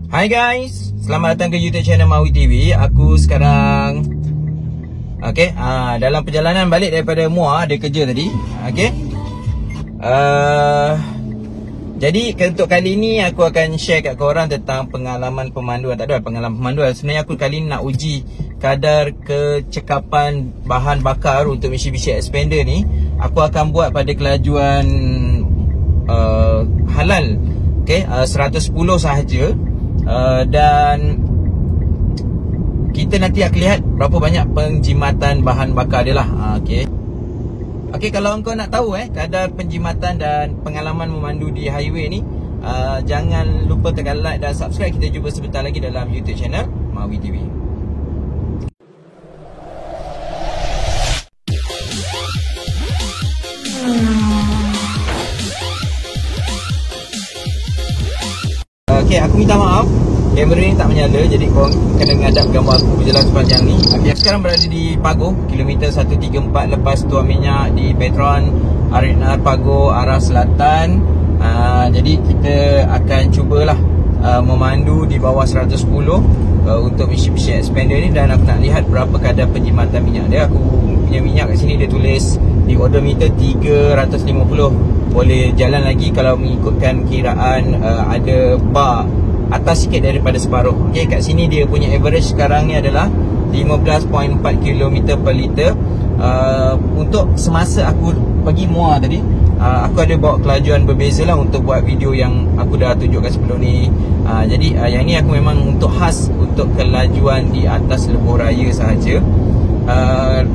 Hai guys, selamat datang ke YouTube channel Mawi TV. Aku sekarang dalam perjalanan balik daripada Muar, ada kerja tadi. Jadi untuk kali ni aku akan share kat korang tentang pengalaman pemanduan. Tak ada pengalaman pemanduan. Sebenarnya aku kali ni nak uji kadar kecekapan bahan bakar untuk Mitsubishi Xpander ni. Aku akan buat pada kelajuan halal, 110 sahaja. Dan kita nanti akan lihat berapa banyak penjimatan bahan bakar dia lah. Kalau engkau nak tahu kadar penjimatan dan pengalaman memandu di highway ni, jangan lupa tekan like dan subscribe. Kita jumpa sebentar lagi dalam YouTube channel Mawi TV. Aku minta maaf, kamera ni tak menyala, jadi korang kena ngadap gambar aku berjalan sepanjang ni. Aku sekarang berada di Pagoh, kilometer 134 lepas tuan minyak di Petron Arena Pagoh arah selatan. Jadi kita akan cubalah memandu di bawah 110 untuk Mitsubishi Xpander ni. Dan aku nak lihat berapa kadar penjimatan minyak dia. Aku punya minyak kat sini dia tulis di odometer 350. Boleh jalan lagi kalau mengikutkan kiraan ada bar atas sikit daripada separuh. Kat sini dia punya average sekarang ni adalah 15.4 km per liter. Untuk semasa aku pergi Muar tadi, aku ada bawa kelajuan berbeza lah untuk buat video yang aku dah tunjukkan sebelum ni. Jadi yang ni aku memang untuk khas untuk kelajuan di atas lebuh raya sahaja.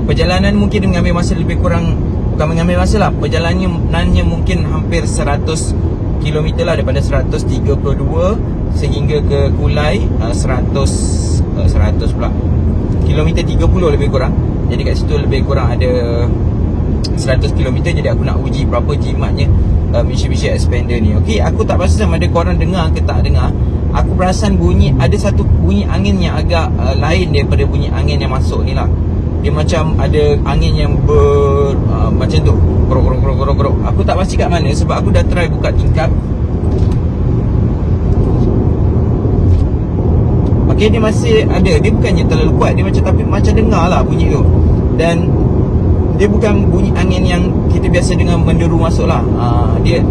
Perjalanan mungkin mengambil masa lebih kurang, bukan mengambil masa lah, perjalanannya mungkin hampir 100 km lah, daripada 132 sehingga ke Kulai 100 pula kilometer 30 lebih kurang. Jadi kat situ lebih kurang ada 100 km. Jadi aku nak uji berapa jimatnya Mitsubishi Xpander ni. Aku tak pasti sama ada korang dengar ke tak dengar. Aku perasan bunyi, ada satu bunyi angin yang agak lain daripada bunyi angin yang masuk ni lah. Dia macam ada angin yang macam tu, grok. Aku tak pasti kat mana sebab aku dah try buka tingkap. Dia masih ada. Dia bukannya terlalu kuat, dia macam, tapi macam dengar lah bunyi tu. Dan dia bukan bunyi angin yang kita biasa dengar menderu masuk lah. Dia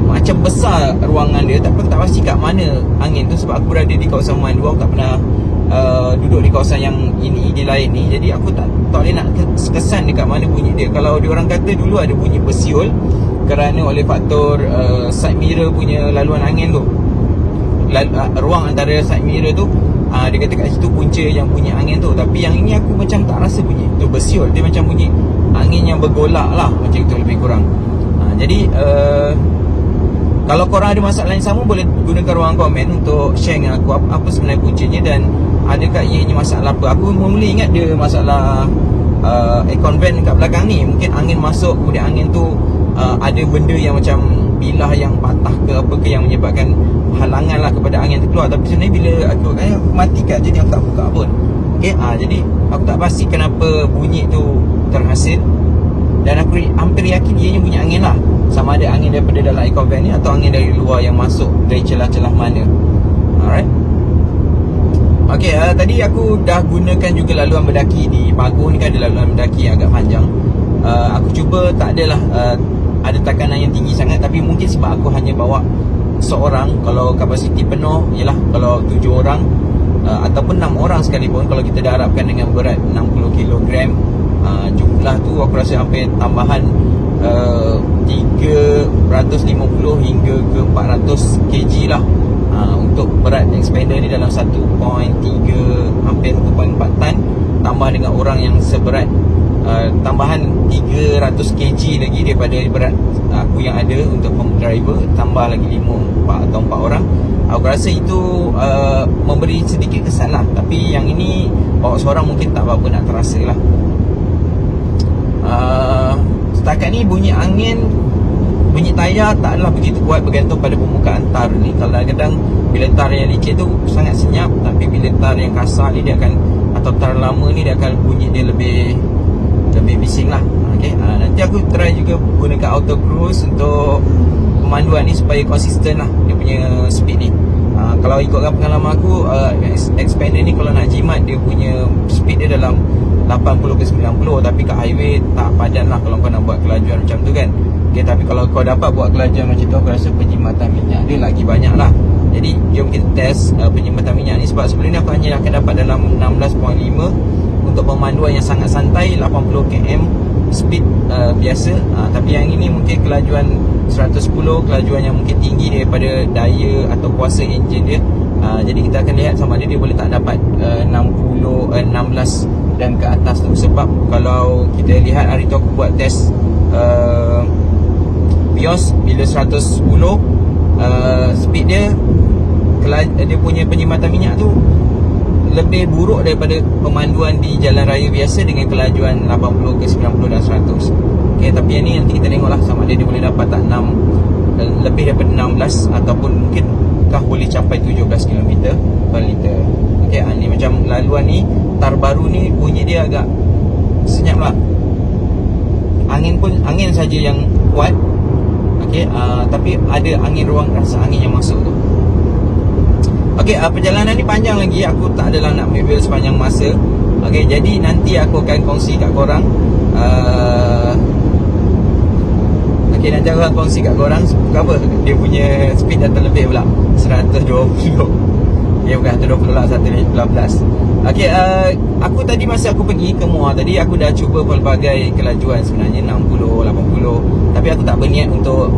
macam besar ruangan dia. Tak pasti kat mana angin tu sebab aku berada di kawasan Mandu. Aku tak pernah duduk di kawasan yang ini di lain ni. Jadi aku tak boleh nak kesan dekat mana bunyi dia. Kalau diorang kata dulu ada bunyi bersiul kerana oleh faktor side mirror punya laluan angin tu, ruang antara side mirror tu, dia kata kat situ punca yang bunyi angin tu. Tapi yang ini aku macam tak rasa bunyi tu bersiul. Dia macam bunyi angin yang bergolak lah, macam itu lebih kurang. Jadi kalau korang ada masalah yang sama, boleh gunakan ruang komen untuk share dengan aku apa sebenarnya puncanya dan adakah ianya masalah apa. Aku mula ingat dia masalah aircon vent kat belakang ni. Mungkin angin masuk, kemudian angin tu ada benda yang macam bilah yang patah ke apa ke yang menyebabkan halangan lah kepada angin tu keluar. Tapi sebenarnya bila aku matikan, jadi aku tak buka pun. Jadi aku tak pasti kenapa bunyi tu terhasil. Dan aku hampir yakin ianya bunyi angin lah. Sama ada angin daripada dalam aircon vent ni atau angin dari luar yang masuk dari celah-celah mana. Alright. Tadi aku dah gunakan juga laluan mendaki di Pagoh ni, kan ada laluan mendaki yang agak panjang. Aku cuba tak adalah ada tekanan yang tinggi sangat. Tapi mungkin sebab aku hanya bawa seorang. Kalau kapasiti penuh ialah kalau 7 orang ataupun 6 orang sekalipun, kalau kita dah harapkan dengan berat 60 kg, jumlah tu aku rasa hampir tambahan 350 hingga ke 400 kg lah untuk berat Xpander ni dalam 1.3 hampir 1.4 tan, tambah dengan orang yang seberat tambahan 300 kg lagi daripada berat aku yang ada untuk driver, tambah lagi 4 atau 4 orang. Aku rasa itu memberi sedikit kesan lah. Tapi yang ini bawa seorang mungkin tak apa-apa nak terasa lah. Setakat ni bunyi angin, bunyi tayar tak adalah begitu kuat, bergantung pada permukaan tar ni. Kadang-kadang bila tar yang licin tu sangat senyap, tapi bila tar yang kasar ni dia akan, atau tar lama ni dia akan bunyi dia lebih bising lah. Nanti aku try juga gunakan auto cruise untuk pemanduan ni supaya konsisten lah dia punya speed ni. Kalau ikutkan pengalaman aku, expander ni kalau nak jimat dia punya speed dia dalam 80 ke 90, tapi kat highway tak padan lah kalau kau nak buat kelajuan macam tu kan. Okay, tapi kalau kau dapat buat kelajuan macam tu, aku rasa penjimatan minyak dia lagi banyak lah. Jadi jom kita test penjimatan minyak ni. Sebab sebelum ni aku hanya akan dapat dalam 16.5 untuk pemanduan yang sangat santai, 80 km speed biasa. Tapi yang ini mungkin kelajuan 110, kelajuan yang mungkin tinggi daripada daya atau kuasa enjin dia. Jadi kita akan lihat sama ada dia boleh tak dapat 16 dan ke atas tu. Sebab kalau kita lihat hari tu aku buat test BIOS bila 110 speed dia punya penjimatan minyak tu lebih buruk daripada pemanduan di jalan raya biasa dengan kelajuan 80 ke 90 dan 100. Okay, tapi yang ni nanti kita tengoklah sama ada dia boleh dapat tak lebih daripada 16 ataupun mungkin boleh capai 17 km per liter. Okay, ni macam laluan ni terbaru ni bunyi dia agak senyap lah. Angin saja yang kuat. Okay, tapi ada angin ruang, rasa angin yang masuk tu. Okay, perjalanan ni panjang lagi. Aku tak adalah nak ambil sepanjang masa. Okay, jadi nanti aku akan kongsi kat korang. Okay, nanti aku akan kongsi kat korang apa dia punya speed dah terlebih pula 120. Okay, bukan 120 lah, 118. Okay, aku tadi masa aku pergi ke Muar tadi, aku dah cuba pelbagai kelajuan sebenarnya, 60, 80. Tapi aku tak berniat untuk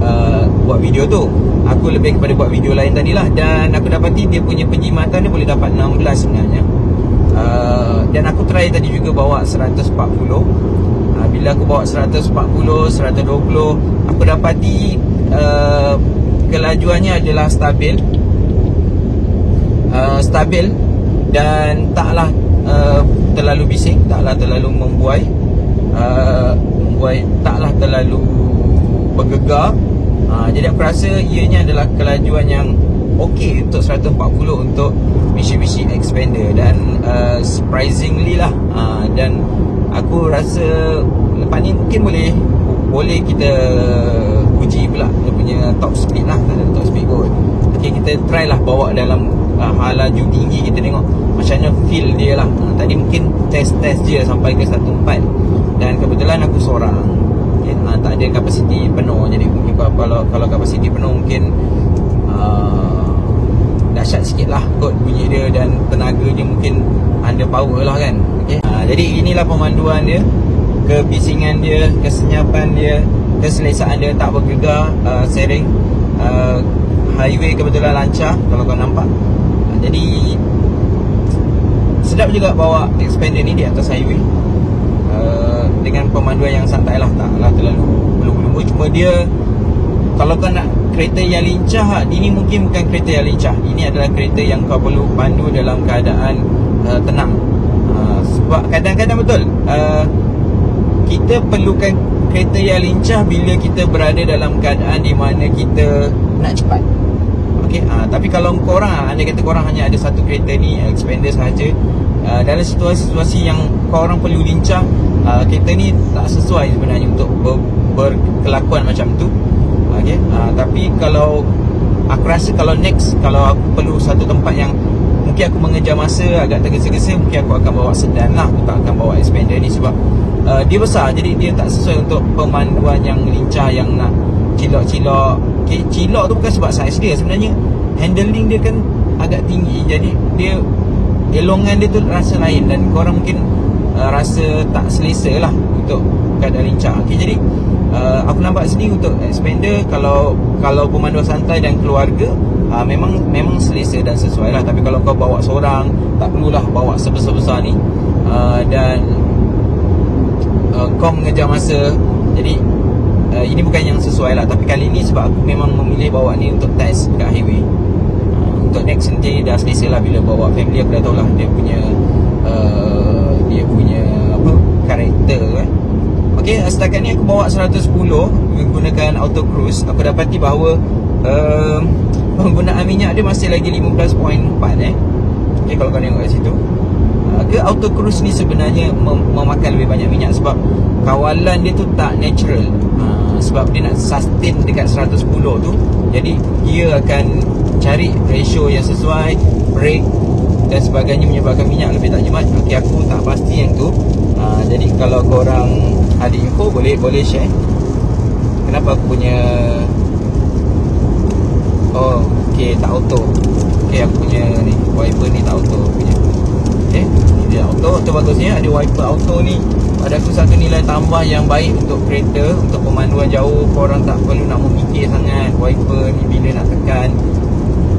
buat video tu. Aku lebih kepada buat video lain tadilah. Dan aku dapati dia punya penjimatan dia boleh dapat 16 sebenarnya. Dan aku try tadi juga bawa 140. Bila aku bawa 140, 120, aku dapati kelajuannya adalah stabil. Stabil dan taklah terlalu bising, taklah terlalu membuai, taklah terlalu bergegar. Jadi aku rasa ianya adalah kelajuan yang okey untuk 140 untuk Mitsubishi Expander. Dan surprisingly lah, dan aku rasa lepas ni mungkin boleh kita uji pula dia punya top speed lah. Tak ada top speed kot. Okay, kita try lah bawa dalam laju tinggi, kita tengok macam mana feel dia lah. Tadi mungkin test je sampai ke 1.4 dan kebetulan aku seorang. Okay, tak ada kapasiti penuh. Jadi mungkin kalau kapasiti penuh mungkin dahsyat sikit lah kot bunyi dia dan tenaganya mungkin under power lah kan. Okay, jadi inilah pemanduan dia, kebisingan dia, kesenyapan dia, keselesaan dia, tak bergegar. Sering highway kebetulan lancar kalau kau nampak. Jadi sedap juga bawa Expander ni di atas highway dengan pemanduan yang santai lah, taklah terlalu belum-belum. Cuma dia kalau kau nak kereta yang lincah, ini mungkin bukan kereta yang lincah. Ini adalah kereta yang kau perlu pandu dalam keadaan tenang. Sebab kadang-kadang betul kita perlukan kereta yang lincah bila kita berada dalam keadaan di mana kita nak cepat. Okay, tapi kalau korang, andai kata korang hanya ada satu kereta ni, Expander sahaja, dalam situasi-situasi yang korang perlu lincah, kereta ni tak sesuai sebenarnya untuk berkelakuan macam tu. Okay, tapi kalau aku rasa kalau next, kalau aku perlu satu tempat yang mungkin aku mengejar masa agak tergesa-gesa, mungkin aku akan bawa sedan lah. Aku tak akan bawa Expander ni sebab dia besar, jadi dia tak sesuai untuk pemanduan yang lincah, yang nak cilok-cilok. Okay, cilok tu bukan sebab saiz dia, sebenarnya handling dia kan agak tinggi, jadi dia elongan dia tu rasa lain dan korang mungkin rasa tak selesa lah untuk keadaan lincah. Okay, jadi aku nampak sendiri untuk Expander, kalau pemanduan santai dan keluarga, memang selesa dan sesuai lah. Tapi kalau kau bawa seorang, tak perlulah bawa sebesar-besar ni, dan kau mengejar masa. Jadi ini bukan yang sesuai lah. Tapi kali ni sebab aku memang memilih bawa ni untuk test kat highway. Untuk next nanti dah selesa lah. Bila bawa family aku dah tahu lah dia punya apa, karakter kan. Okay, setakat ni aku bawa 110 menggunakan auto cruise. Aku dapati bahawa penggunaan minyak dia masih lagi 15.4 Okay, kalau kau tengok kat situ, ke auto cruise ni sebenarnya memakan lebih banyak minyak sebab kawalan dia tu tak natural. Sebab dia nak sustain dekat 110 tu, jadi dia akan cari ratio yang sesuai, brake dan sebagainya, menyebabkan minyak lebih tak jimat. Okey, aku tak pasti yang tu. Jadi kalau korang ada info boleh share. Kenapa aku punya okey tak auto. Okey, aku punya ni wiper ni tak auto punya. Okey, ni dia auto bagusnya ada wiper auto ni. Pada aku satu nilai tambah yang baik untuk kereta, untuk pemanduan jauh. Korang tak perlu nak memikir sangat wiper ni bila nak tekan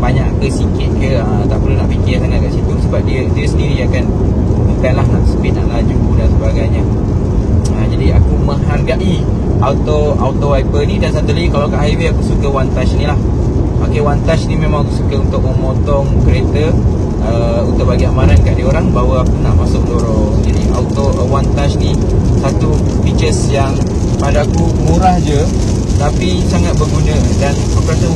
banyak ke sikit ke, tak perlu nak fikir sangat kat situ, sebab dia sendiri akan bukanlah nak speed, nak laju dan sebagainya. Jadi aku menghargai auto wiper ni. Dan satu lagi, kalau kat highway aku suka one touch ni lah. Okey, one touch ni memang aku suka untuk memotong kereta, untuk bagi amaran kat dia orang bahawa aku nak masuk lorong. Jadi auto one touch ni satu features yang pada aku murah je tapi sangat berguna, dan aku rasa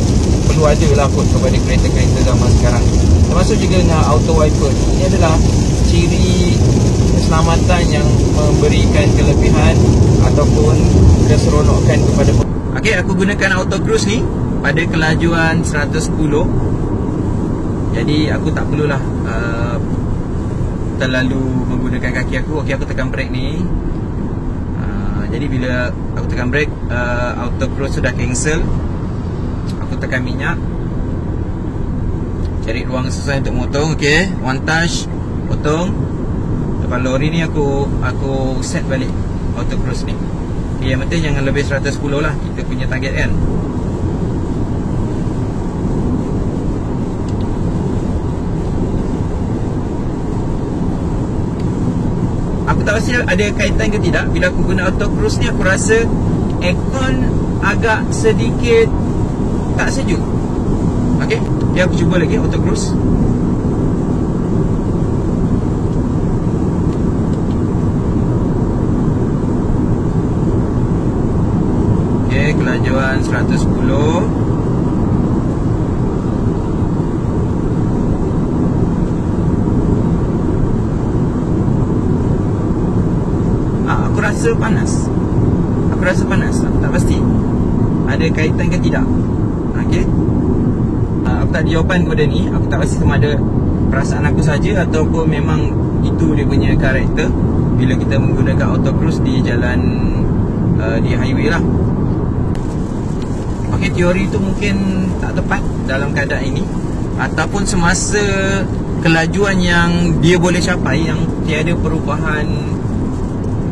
perlu ada lah kot kepada kereta-kereta zaman sekarang. Termasuk juga dengan auto wiper ni, ini adalah ciri keselamatan yang memberikan kelebihan ataupun keseronokan kepada. Okey, aku gunakan auto cruise ni pada kelajuan 110. Jadi aku tak perlulah terlalu menggunakan kaki aku. Okey, aku tekan brake ni. Jadi bila aku tekan brake, auto cruise sudah cancel. Aku tekan minyak, cari ruang sesuai untuk motong. Okey, one touch, potong. Lepas lori ni aku set balik auto cruise ni. Okay, yang penting jangan lebih 110 lah kita punya target kan. Aku tak pasti ada kaitan ke tidak. Bila aku guna auto cruise ni, aku rasa aircon agak sedikit tak sejuk. Okey, dia aku cuba lagi auto cruise. Okey, kelajuan 110. Aku rasa panas. Aku rasa panas. Aku tak pasti ada kaitan ke tidak. Okey, aku tak ada jawapan kepada ni. Aku tak pasti sama ada perasaan aku saja ataupun memang itu dia punya karakter bila kita menggunakan auto cruise di jalan, di highway lah. Okey, teori itu mungkin tak tepat dalam keadaan ini, ataupun semasa kelajuan yang dia boleh capai, yang tiada perubahan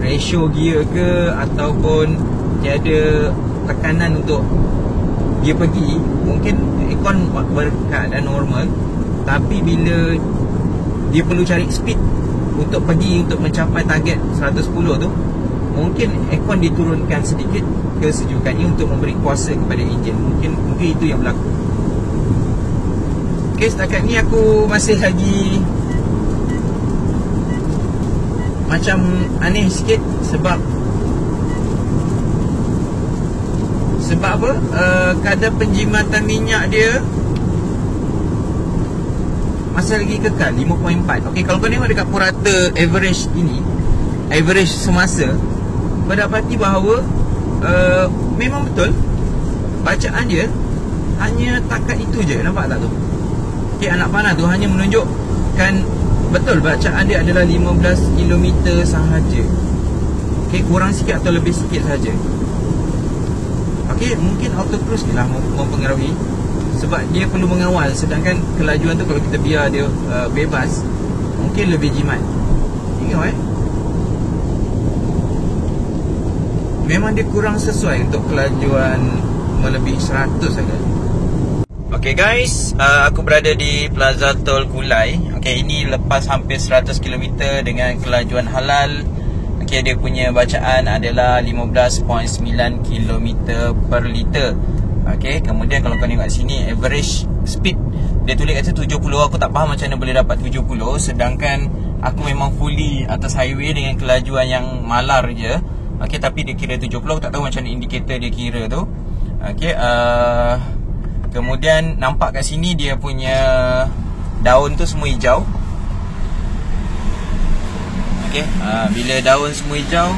ratio gear ke ataupun tiada tekanan untuk dia pergi, mungkin aircon berkeadaan normal. Tapi bila dia perlu cari speed untuk pergi, untuk mencapai target 110 tu, mungkin aircon diturunkan sedikit kesejukannya untuk memberi kuasa kepada enjin. Mungkin itu yang berlaku. Okey, setakat ni aku masih lagi macam aneh sikit. Sebab apa? Kadar penjimatan minyak dia masih lagi kekal 5.4. Okey, kalau kau tengok dekat purata average ini, average semasa, kau dapati bahawa memang betul bacaan dia hanya takat itu je. Nampak tak tu? Okey, anak panah tu hanya menunjukkan betul bacaan dia adalah 15 km sahaja. Okey, kurang sikit atau lebih sikit sahaja. Okey, mungkin auto cruise ni lah mempengaruhi, sebab dia perlu mengawal. Sedangkan kelajuan tu kalau kita biar dia bebas, mungkin lebih jimat. Tengok memang dia kurang sesuai untuk kelajuan melebihi 100 saja. Okay guys, aku berada di Plaza Tol Kulai. Okay, ini lepas hampir 100 km dengan kelajuan halal. Okay, dia punya bacaan adalah 15.9 km per liter. Okay, kemudian kalau kau tengok kat sini, average speed dia tulis kat situ 70. Aku tak faham macam mana boleh dapat 70, sedangkan aku memang fully atas highway dengan kelajuan yang malar je. Okay, tapi dia kira 70. Aku tak tahu macam mana indikator dia kira tu. Okay, kemudian nampak kat sini dia punya daun tu semua hijau. Okey, bila daun semua hijau,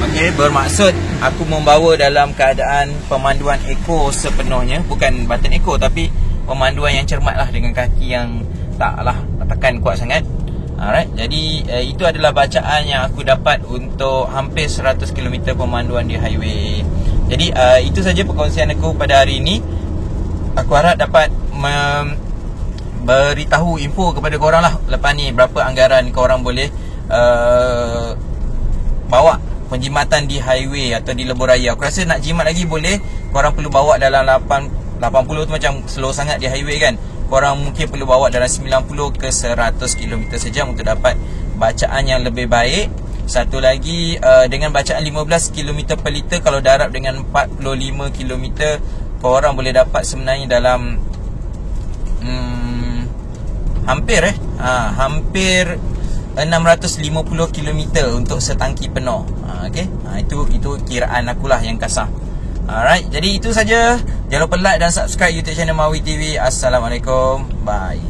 okey, Okay, bermaksud aku membawa dalam keadaan pemanduan eco sepenuhnya. Bukan button eco, tapi pemanduan yang cermat lah, dengan kaki yang taklah tekan kuat sangat. Alright, jadi itu adalah bacaan yang aku dapat untuk hampir 100 km pemanduan di highway. Jadi itu saja perkongsian aku pada hari ini. Aku harap dapat beritahu info kepada korang lah lepas ni, berapa anggaran korang boleh bawa penjimatan di highway atau di lebuh raya. Aku rasa nak jimat lagi boleh. Korang perlu bawa dalam 80 tu macam slow sangat di highway kan. Korang mungkin perlu bawa dalam 90 ke 100 km sejam untuk dapat bacaan yang lebih baik. Satu lagi, dengan bacaan 15 km per liter, kalau darab dengan 45 km, korang boleh dapat sebenarnya dalam hampir 650 km untuk setangki penuh. Okay? Itu kiraan akulah yang kasar. Alright, jadi itu saja. Jangan lupa like dan subscribe YouTube channel Mawi TV. Assalamualaikum. Bye.